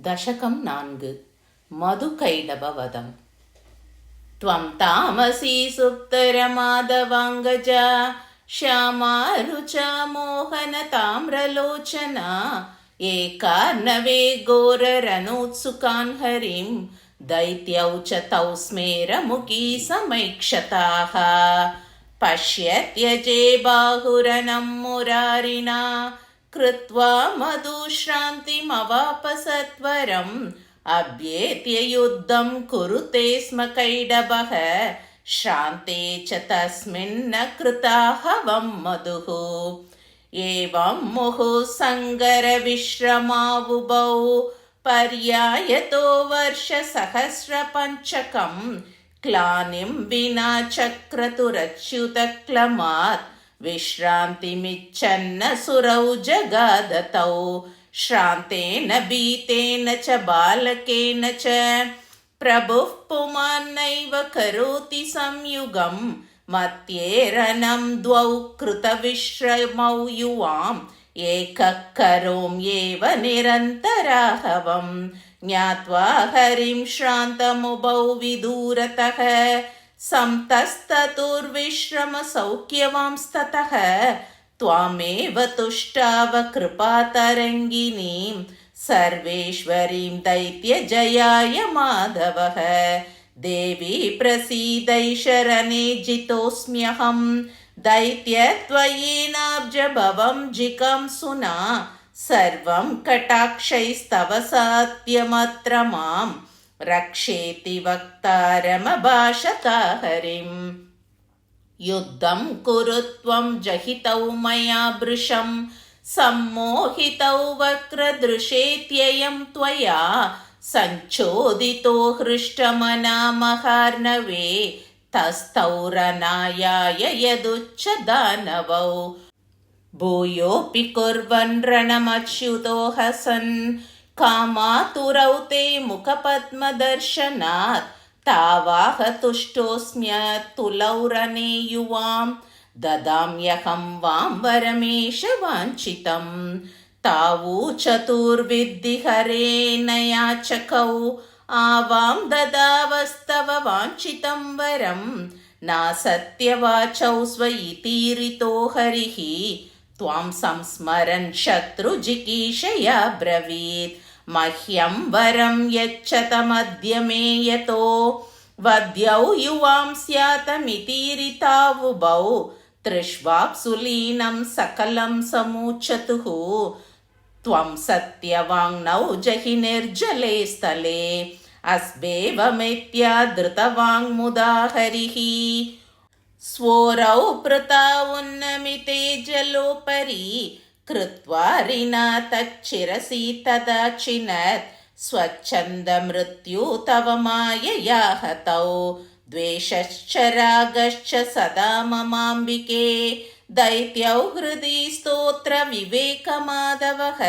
दशकं 4 मधुकैटभवधम्। त्वं तामसी सुप्तरमाधवाङ्गजा श्यामारुचा मोहनताम्रलोचना एकार्णवे घोररनोत्सुकान् हरिं दैत्यौ च तौ स्मेरमुखी समैक्षताः पश्यत्यजे बाहुरनं मुरारिणा कृत्वा मधुश्रान्तिमवाप सत्वरम् अभ्येत्य युद्धं कुरुते स्म कैडभः श्रान्ते च तस्मिन्न कृताहवं मधुः एवं मुहुः सङ्गरविश्रमावुभौ पर्यायतो वर्षसहस्रपञ्चकं क्लानिं विना चक्रतुरच्युतक्लमात् विश्रान्तिमिच्छन्न सुरौ जगादतौ श्रान्तेन भीतेन च बालकेन च प्रभुः पुमान्नैव करोति संयुगं मत्येरनं द्वौ कृतविश्रमौ युवाम् एकः करोम्येव निरन्तराहवं ज्ञात्वा हरिं श्रान्तमुभौ विदूरतः संतस्ततुर्विश्रमसौख्यवांस्ततः त्वामेव तुष्टाव कृपातरङ्गिनीं सर्वेश्वरीं दैत्यजयाय माधवः देवी प्रसीदैष रणे जितोऽस्म्यहं दैत्यत्वयेनाब्जभवं जिगंसुना सर्वं कटाक्षैस्तव सात्यमत्र मां रक्षेति वक्तारमभाषता हरिम् युद्धं कुरु त्वं जहितौ मया भृशं सम्मोहितौ वक्रदृशेत्ययं त्वया संचोदितो हृष्टमना महार्णवे तस्थौ रणायाय यदुच्च दानवौ भूयोऽपि कुर्वन् रणमच्युतो हसन् कामातुरौ ते मुखपद्मदर्शनात् तावाह तुष्टोऽस्म्यतुलौ रणे युवां ददाम्यहं वां वरमेष वाञ्छितं तावू चतुर्विद्धि हरेण याचकौ आवां ददावस्तव वाञ्छितं वरं नासत्यवाचौ स्वइतीरितो हरिः त्वां संस्मरन् शत्रुजिगीषया ब्रवीत् मह्यं वरं यच्छतमद्य मे यतो वद्यौ युवां स्यातमितीरितावुभौ तृष्वाप्सुलीनं सकलं समूचतुः त्वं सत्यवाङ्नौ जहि निर्जले स्थले अस्भेवमेत्यादृतवाङ्मुदा हरिः स्वोरौ पृता उन्नमिते जलोपरि कृत्वा रिना तच्चिरसि तदाचिनत् स्वच्छन्दमृत्यु तव मायया हतौ द्वेषश्च रागश्च सदा ममाम्बिके दैत्यौ हृदि स्तोत्रविवेकमाधवः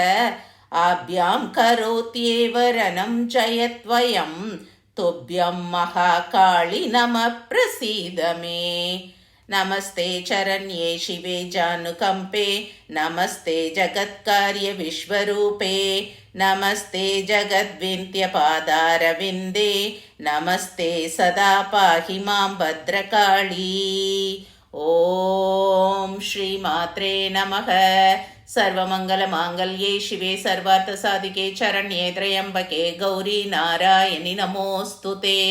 आभ्यां करोत्येव रणं जयत्वयं तुभ्यं महाकाळि नमः प्रसीद मे नमस्ते चरण्ये शिवे जानुकम्पे नमस्ते जगत्कार्य विश्वरूपे नमस्ते जगद्विन्त्यपादारविन्दे नमस्ते सदा पाहि मां भद्रकाली ॐ श्रीमात्रे नमः सर्वमङ्गलमाङ्गल्ये शिवे सर्वार्थसाधिके चरण्ये त्र्यम्बके गौरी नारायणि नमोऽस्तु ते।